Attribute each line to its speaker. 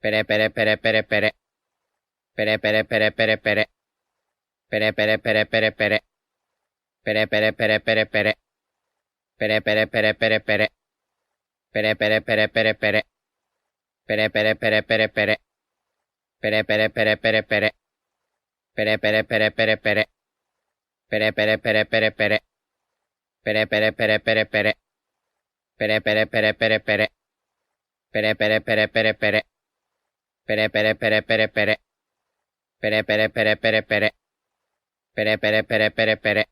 Speaker 1: pere pere pere pere pere, pere pere pere pere pere, pere pere pere pere pere, pere pere pere pere pere, pere pere pere pere pere, pere pere pere pere pere, pere pere pere pere pere, pere pere pere pere pere, pere pere pere pere pere, pere pere pere pere pere, pere pere pere pere pere, pere pere pere pere pere, pere pere pere pere pere, pere pere pere pere pere, pere pere pere pere pere, pere pere pere pere pere,